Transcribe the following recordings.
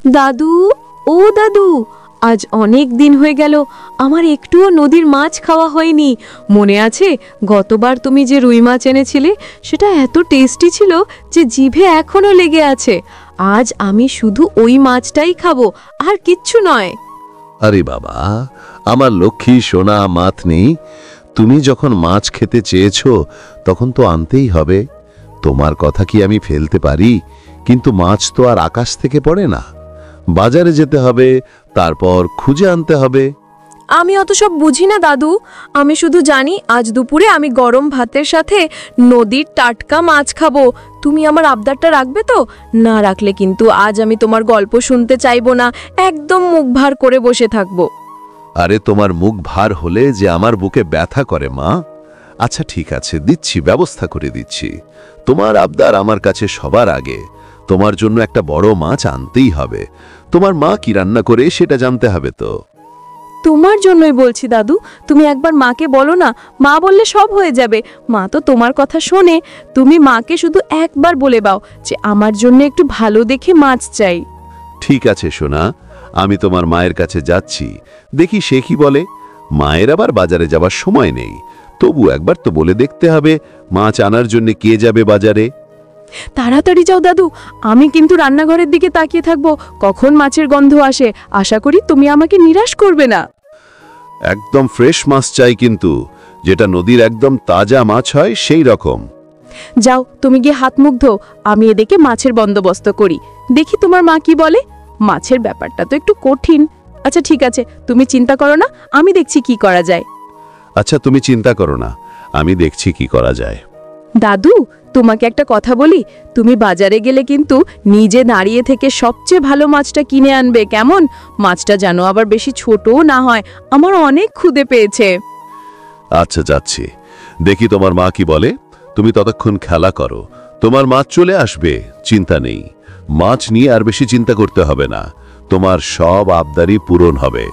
দাদু, ও দাদু, আজ অনেক দিন হয়ে গেল আমার একটুও নদীর মাছ খাওয়া হয়নি। মনে আছে গতবার তুমি যে রুই মাছ এনেছিলে সেটা এত টেস্টি ছিল যে জিভে এখনো লেগে আছে। আজ আমি শুধু ওই মাছটাই খাবো, আর কিচ্ছু নয়। আরে বাবা, আমার লক্ষ্মী সোনা মাতনি, তুমি যখন মাছ খেতে চেয়েছো তখন তো আনতেই হবে। তোমার কথা কি আমি ফেলতে পারি? কিন্তু মাছ তো আর আকাশ থেকে পড়ে না, বাজারে যেতে হবে, তারপর খুঁজে আনতে হবে। আমি অত সব বুঝি না দাদু, আমি শুধু জানি আজ দুপুরে আমি গরম ভাতের সাথে নদীর টাটকা মাছ খাবো। তুমি আমার আবদারটা রাখবে তো? না রাখলে কিন্তু আজ আমি তোমার গল্প শুনতে চাইবো না, একদম মুখ ভার করে বসে থাকবো। আরে তোমার মুখ ভার হলে যে আমার বুকে ব্যথা করে মা। আচ্ছা ঠিক আছে, দিচ্ছি, ব্যবস্থা করে দিচ্ছি। তোমার আবদার আমার কাছে সবার আগে। তোমার জন্য একটা বড় মাছ আনতেই হবে। তোমার মা কি রান্না করে সেটা জানতে হবে তো। তোমার জন্যই বলছি দাদু, তুমি একবার মাকে বলো না, মা বললে সব হয়ে যাবে। মা তো তোমার কথা শোনে। তুমি মাকে শুধু একবার বলে দাও যে আমার জন্য একটু ভালো দেখে মাছ চাই। ঠিক আছে সোনা, আমি তোমার মায়ের কাছে যাচ্ছি, দেখি সে কি বলে। মায়ের আবার বাজারে যাবার সময় নেই, তবু একবার তো বলে দেখতে হবে মাছ আনার জন্য কে যাবে বাজারে। তাড়াতাড়ি যাও দাদু, আমি কিন্তু রান্নাঘরের দিকে তাকিয়ে থাকবো কখন মাছের গন্ধ আসে। আশা করি তুমি আমাকে নিরাশ করবে না। একদম ফ্রেশ মাছ চাই, কিন্তু যেটা নদীর একদম তাজা মাছ হয় সেই রকম। যাও, তুমি গিয়ে হাত মুখ ধো, আমি এদিকে মাছের বন্দোবস্ত করি। দেখি তোমার মা কি বলে। মাছের ব্যাপারটা তো একটু কঠিন। আচ্ছা ঠিক আছে, তুমি চিন্তা করো না, আমি দেখছি কি করা যায়। আচ্ছা তুমি চিন্তা করো না, আমি দেখছি কি করা যায়। দাদু, তোমাকে একটা কথা বলি, তুমি বাজারে গেলে কিন্তু নিজে দাঁড়িয়ে থেকে সবচেয়ে ভালো মাছটা কিনে আনবে, কেমন? মাছটা যেন আবার বেশি ছোটও না হয়, আমার অনেক ক্ষুধে পেয়েছে। আচ্ছা যাচ্ছি, দেখি তোমার মা কি বলে। তুমি ততক্ষণ খেলা করো, তোমার মাছ চলে আসবে, চিন্তা নেই। মাছ নিয়ে আর বেশি চিন্তা করতে হবে না, তোমার সব আবদারি পূরণ হবে।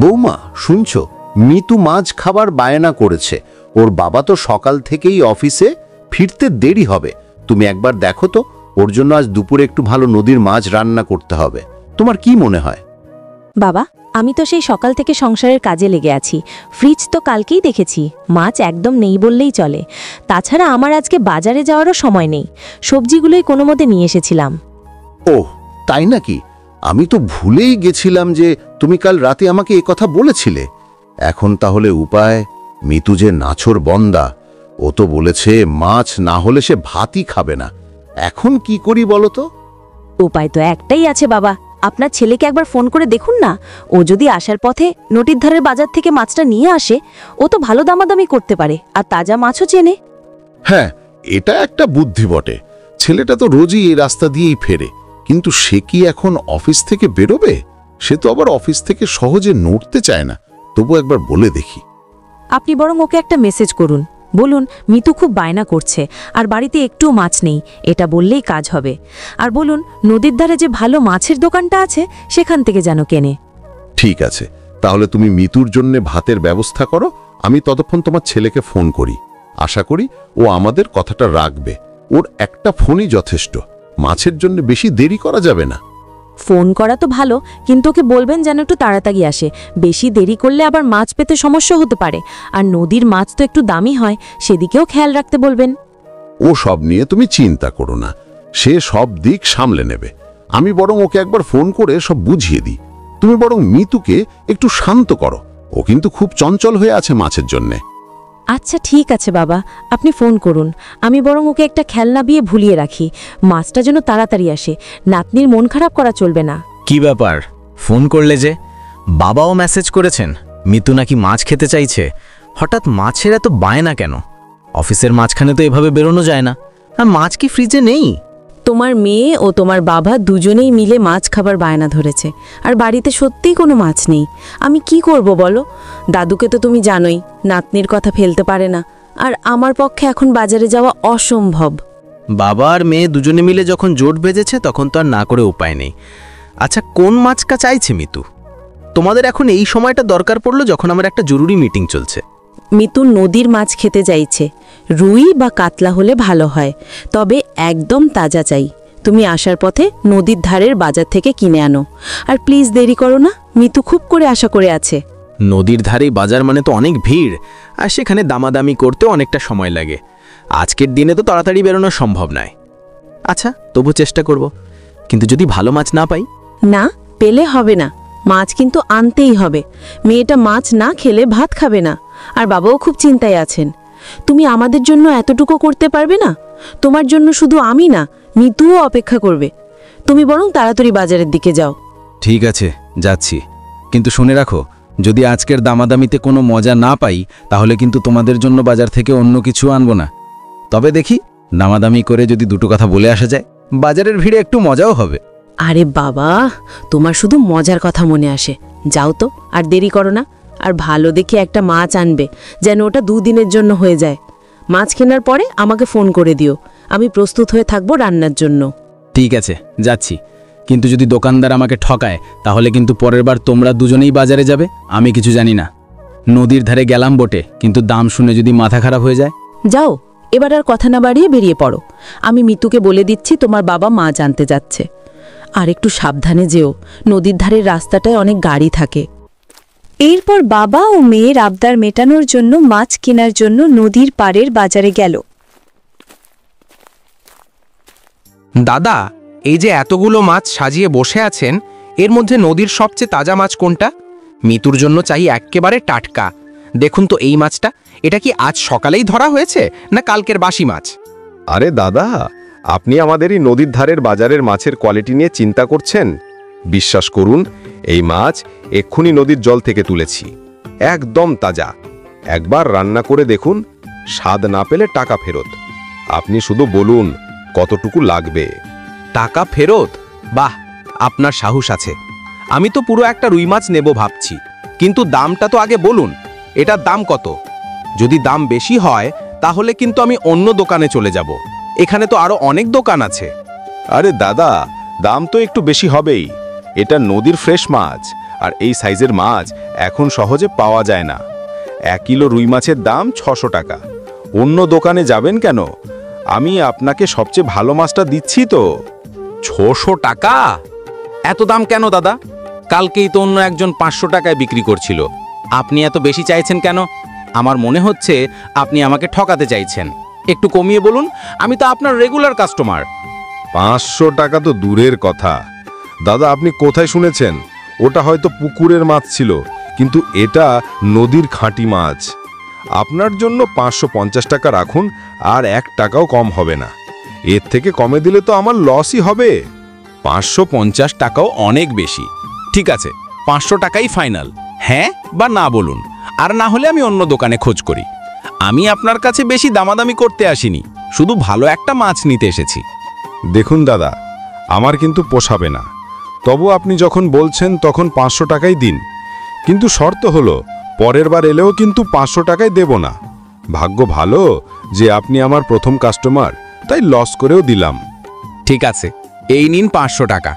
বৌমা, শুনছো? মিতু মাছ খাবার বায়না করেছে। ওর বাবা তো সকাল থেকেই অফিসে, ফিরতে দেরি হবে। তুমি একবার দেখো তো, ওর জন্য আজ দুপুরে একটু ভালো নদীর মাছ রান্না করতে হবে। তোমার কি মনে হয়? বাবা, আমি তো সেই সকাল থেকে সংসারের কাজে লেগে আছি। ফ্রিজ তো কালকেই দেখেছি, মাছ একদম নেই বললেই চলে। তাছাড়া আমার আজকে বাজারে যাওয়ারও সময় নেই, সবজিগুলোই কোনো মতে নিয়ে এসেছিলাম। ওহ, তাই নাকি? আমি তো ভুলেই গেছিলাম যে তুমি কাল রাতে আমাকে এ কথা বলেছিলে। এখন তাহলে উপায়? মিতু যে নাছোড় বন্দা, ও তো বলেছে মাছ না হলে সে ভাতই খাবে না। এখন কি করি বলো তো? উপায় তো একটাই আছে বাবা, আপনার ছেলেকে একবার ফোন করে দেখুন না। ও যদি আসার পথে নদীর ধারের বাজার থেকে মাছটা নিয়ে আসে, ও তো ভালো দামাদামি করতে পারে আর তাজা মাছও চেনে। হ্যাঁ, এটা একটা বুদ্ধি বটে। ছেলেটা তো রোজই এই রাস্তা দিয়েই ফেরে, কিন্তু সে কি এখন অফিস থেকে বেরোবে? সে তো আবার অফিস থেকে সহজে নড়তে চায় না। তবু একবার বলে দেখি। আপনি বরং ওকে একটা মেসেজ করুন, বলুন মিতু খুব বায়না করছে আর বাড়িতে একটুও মাছ নেই, এটা বললেই কাজ হবে। আর বলুন নদীর ধারে যে ভালো মাছের দোকানটা আছে সেখান থেকে যেন কেনে। ঠিক আছে, তাহলে তুমি মিতুর জন্য ভাতের ব্যবস্থা করো, আমি ততক্ষণ তোমার ছেলেকে ফোন করি। আশা করি ও আমাদের কথাটা রাখবে। ওর একটা ফোনই যথেষ্ট, মাছের জন্য বেশি দেরি করা যাবে না। ফোন করা তো ভালো, কিন্তু ওকে বলবেন যেন একটু তাড়াতাড়ি আসে। বেশি দেরি করলে আবার মাছ পেতে সমস্যা হতে পারে, আর নদীর মাছ তো একটু দামি হয়, সেদিকেও খেয়াল রাখতে বলবেন। ও সব নিয়ে তুমি চিন্তা করো না, সে সব দিক সামলে নেবে। আমি বরং ওকে একবার ফোন করে সব বুঝিয়ে দিই। তুমি বরং মিতুকে একটু শান্ত করো, ও কিন্তু খুব চঞ্চল হয়ে আছে মাছের জন্যে। আচ্ছা ঠিক আছে বাবা, আপনি ফোন করুন। আমি বরং ওকে একটা খেলনা দিয়ে ভুলিয়ে রাখি, মাছটা যেন তাড়াতাড়ি আসে। নাতনির মন খারাপ করা চলবে না। কি ব্যাপার, ফোন করলে যে? বাবাও মেসেজ করেছেন মিতু নাকি মাছ খেতে চাইছে। হঠাৎ মাছের এত বায়না কেন? অফিসের মাঝখানে তো এভাবে বেরোনো যায় না। আর মাছ কি ফ্রিজে নেই? তোমার মেয়ে ও তোমার বাবা দুজনেই মিলে মাছ খাবার বায়না ধরেছে, আর বাড়িতে সত্যিই কোনো মাছ নেই। আমি কি করব বলো? দাদুকে তো তুমি জানোই, নাতনির কথা ফেলতে পারে না, আর আমার পক্ষে এখন বাজারে যাওয়া অসম্ভব। বাবা আর মেয়ে দুজনে মিলে যখন জোট বেঁধেছে তখন তো আর না করে উপায় নেই। আচ্ছা, কোন মাছটা চাইছে মিতু? তোমাদের এখন এই সময়টা দরকার পড়লো যখন আমার একটা জরুরি মিটিং চলছে। মিতু নদীর মাছ খেতে চাইছে, রুই বা কাতলা হলে ভালো হয়, তবে একদম তাজা চাই। তুমি আসার পথে নদীর ধারের বাজার থেকে কিনে আনো। আর প্লিজ দেরি করো না, মিতু খুব করে আশা করে আছে। নদীর ধারে বাজার মানে তো অনেক ভিড়, আর সেখানে দামাদামি করতে অনেকটা সময় লাগে। আজকের দিনে তো তাড়াতাড়ি বেরোনো সম্ভব নয়। আচ্ছা, তবু চেষ্টা করব, কিন্তু যদি ভালো মাছ না পাই? না, পেলে হবে না, মাছ কিন্তু আনতেই হবে। মেয়েটা মাছ না খেলে ভাত খাবে না, আর বাবাও খুব চিন্তায় আছেন। তুমি আমাদের জন্য এতটুকু করতে পারবে না? তোমার জন্য শুধু আমি না, মিতুও অপেক্ষা করবে। তুমি বরং তাড়াতাড়ি বাজারের দিকে যাও। ঠিক আছে, যাচ্ছি, কিন্তু শুনে রাখো, যদি আজকের দামাদামিতে কোনো মজা না পাই তাহলে কিন্তু তোমাদের জন্য বাজার থেকে অন্য কিছু আনবো না। তবে দেখি, দামাদামি করে যদি দুটো কথা বলে আসা যায়, বাজারের ভিড়ে একটু মজাও হবে। আরে বাবা, তোমার শুধু মজার কথা মনে আসে। যাও তো, আর দেরি করো না। আর ভালো দেখে একটা মাছ আনবে, যেন ওটা 2 দিনের জন্য হয়ে যায়। মাছ কেনার পরে আমাকে ফোন করে দিও, আমি প্রস্তুত হয়ে থাকবো রান্নার জন্য। ঠিক আছে, যাচ্ছি, কিন্তু যদি দোকানদার আমাকে ঠকায় তাহলে কিন্তু পরের বার তোমরা দুজনেই বাজারে যাবে, আমি কিছু জানি না। নদীর ধারে গেলাম বটে, কিন্তু দাম শুনে যদি মাথা খারাপ হয়ে যায়? যাও, এবার আর কথা না বাড়িয়ে বেরিয়ে পড়ো। আমি মিতুকে বলে দিচ্ছি তোমার বাবা মাছ আনতে যাচ্ছে। আর একটু সাবধানে যেও, নদীর ধারের রাস্তাটায় অনেক গাড়ি থাকে। এরপর বাবা ও মেয়ের আবদার মেটানোর জন্য মাছ কেনার জন্য নদীর পাড়ের বাজারে গেল। দাদা, এই যে এতগুলো মাছ সাজিয়ে বসে আছেন, এর মধ্যে নদীর সবচেয়ে তাজা মাছ কোনটা? মিতুর জন্য চাই একেবারে টাটকা। দেখুন তো এই মাছটা, এটা কি আজ সকালেই ধরা হয়েছে না কালকের বাসি মাছ? আরে দাদা, আপনি আমাদের এই নদীর ধারের বাজারের মাছের কোয়ালিটি নিয়ে চিন্তা করছেন? বিশ্বাস করুন, এই মাছ এক্ষুনি নদীর জল থেকে তুলেছি, একদম তাজা। একবার রান্না করে দেখুন, স্বাদ না পেলে টাকা ফেরত। আপনি শুধু বলুন কতটুকু লাগবে। টাকা ফেরত? বাহ, আপনার সাহস আছে। আমি তো পুরো একটা রুই মাছ নেব ভাবছি, কিন্তু দামটা তো আগে বলুন, এটার দাম কত? যদি দাম বেশি হয় তাহলে কিন্তু আমি অন্য দোকানে চলে যাব, এখানে তো আরো অনেক দোকান আছে। আরে দাদা, দাম তো একটু বেশি হবেই। এটা নদীর ফ্রেশ মাছ, আর এই সাইজের মাছ এখন সহজে পাওয়া যায় না। 1 কিলো রুই মাছের দাম 600 টাকা। অন্য দোকানে যাবেন কেন? আমি আপনাকে সবচেয়ে ভালো মাছটা দিচ্ছি তো। 600 টাকা? এত দাম কেন দাদা? কালকেই তো অন্য একজন 500 টাকায় বিক্রি করছিল। আপনি এত বেশি চাইছেন কেন? আমার মনে হচ্ছে আপনি আমাকে ঠকাতে চাইছেন। একটু কমিয়ে বলুন, আমি তো আপনার রেগুলার কাস্টমার। 500 টাকা তো দূরের কথা দাদা, আপনি কোথায় শুনেছেন? ওটা হয়তো পুকুরের মাছ ছিল, কিন্তু এটা নদীর খাঁটি মাছ। আপনার জন্য 550 টাকা রাখুন, আর 1 টাকাও কম হবে না। এর থেকে কমে দিলে তো আমার লসই হবে। 550 টাকাও অনেক বেশি। ঠিক আছে, 500 টাকাই ফাইনাল। হ্যাঁ বা না বলুন, আর না হলে আমি অন্য দোকানে খোঁজ করি। আমি আপনার কাছে বেশি দামাদামি করতে আসিনি, শুধু ভালো একটা মাছ নিতে এসেছি। দেখুন দাদা, আমার কিন্তু পোষাবে না। তবু আপনি যখন বলছেন তখন 500 টাকাই দিন, কিন্তু শর্ত হলো পরের বার এলেও কিন্তু 500 টাকাই দেব না। ভাগ্য ভালো যে আপনি আমার প্রথম কাস্টমার, তাই লস করেও দিলাম। ঠিক আছে, এই নিন 500 টাকা,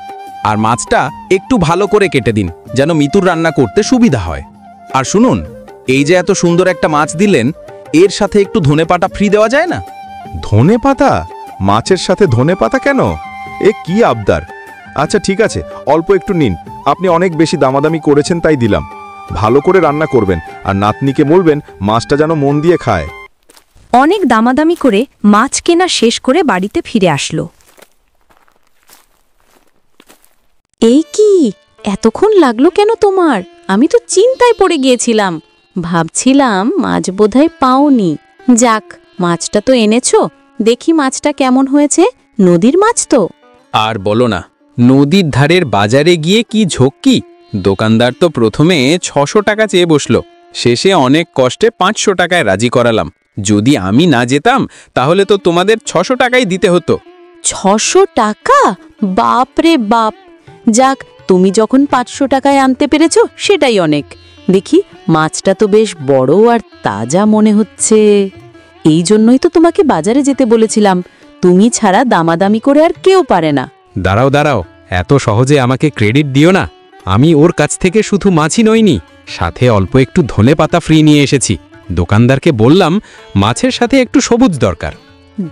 আর মাছটা একটু ভালো করে কেটে দিন, যেন মিতুর রান্না করতে সুবিধা হয়। আর শুনুন, এই যে এত সুন্দর একটা মাছ দিলেন, এর সাথে একটু ধনেপাতা ফ্রি দেওয়া যায় না? ধনেপাতা? মাছের সাথে ধনেপাতা কেন? এ কি আবদার! আচ্ছা ঠিক আছে, অল্প একটু নিন। আপনি অনেক বেশি দামাদামি করেছেন তাই দিলাম। ভালো করে রান্না করবেন, আর নাতনিকে বলবেন মাছটা যেন মন দিয়ে খায়। অনেক দামাদামি করে মাছ কেনা শেষ করে বাড়িতে ফিরে আসলো। এই কি, এতক্ষণ লাগলো কেন তোমার? আমি তো চিন্তায় পড়ে গিয়েছিলাম, ভাবছিলাম মাছ বোধহয় পাওনি। যাক, মাছটা তো এনেছো। দেখি মাছটা কেমন হয়েছে, নদীর মাছ তো। আর বলো না, নদীর ধারের বাজারে গিয়ে কি ঝক্কি! দোকানদার তো প্রথমে 600 টাকা চেয়ে বসলো, শেষে অনেক কষ্টে 500 টাকায় রাজি করালাম। যদি আমি না যেতাম তাহলে তো তোমাদের 600 টাকাই দিতে হতো। 600 টাকা? বাপ রে বাপ! যাক, তুমি যখন 500 টাকায় আনতে পেরেছো সেটাই অনেক। দেখি, মাছটা তো বেশ বড় আর তাজা মনে হচ্ছে। এই জন্যই তো তোমাকে বাজারে যেতে বলেছিলাম। তুমি ছাড়া দামাদামি করে আর কেউ পারে না। দাঁড়াও দাঁড়াও, এত সহজে আমাকে ক্রেডিট দিও না। আমি ওর কাছ থেকে শুধু মাছই নইনি, সাথে অল্প একটু ধনেপাতা ফ্রি নিয়ে এসেছি। দোকানদারকে বললাম মাছের সাথে একটু সবুজ দরকার।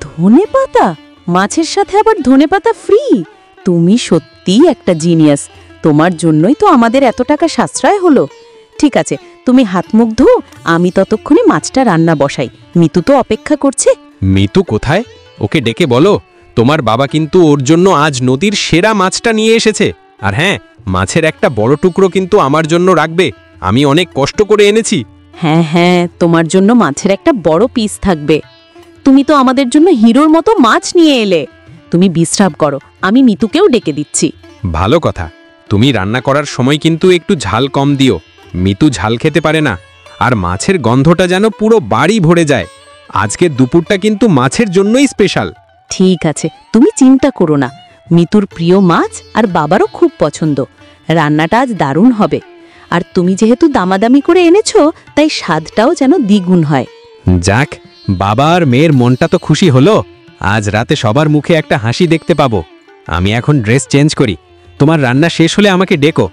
ধনেপাতা? মাছের সাথে আবার ধনেপাতা ফ্রি। তুমি সত্যিই একটা জিনিয়াস। তোমার জন্যই তো আমাদের এত টাকা সাশ্রয় হলো। ঠিক আছে, তুমি হাত মুখ ধুও, আমি ততক্ষণে মাছটা রান্না বসাই। মিতু তো অপেক্ষা করছে। মিতু কোথায়? ওকে ডেকে বলো তোমার বাবা কিন্তু ওর জন্য আজ নদীর সেরা মাছটা নিয়ে এসেছে। আর হ্যাঁ, মাছের একটা বড় টুকরো কিন্তু আমার জন্য রাখবে, আমি অনেক কষ্ট করে এনেছি। হ্যাঁ হ্যাঁ, তোমার জন্য মাছের একটা বড় পিস থাকবে। তুমি তো আমাদের জন্য হিরোর মতো মাছ নিয়ে এলে। তুমি বিশ্রাম করো, আমি মিতুকেও ডেকে দিচ্ছি। ভালো কথা। তুমি রান্না করার সময় কিন্তু একটু ঝাল কম দিও, মিতু ঝাল খেতে পারে না। আর মাছের গন্ধটা যেন পুরো বাড়ি ভরে যায়। আজকের দুপুরটা কিন্তু মাছের জন্যই স্পেশাল। ঠিক আছে, তুমি চিন্তা করো না। মিতুর প্রিয় মাছ আর বাবারও খুব পছন্দ। রান্নাটা আজ দারুণ হবে। আর তুমি যেহেতু দামাদামি করে এনেছো, তাই স্বাদটাও যেন দ্বিগুণ হয়। যাক, বাবা আর মেয়ের মনটা তো খুশি হলো। আজ রাতে সবার মুখে একটা হাসি দেখতে পাবো। আমি এখন ড্রেস চেঞ্জ করি, তোমার রান্না শেষ হলে আমাকে ডেকো।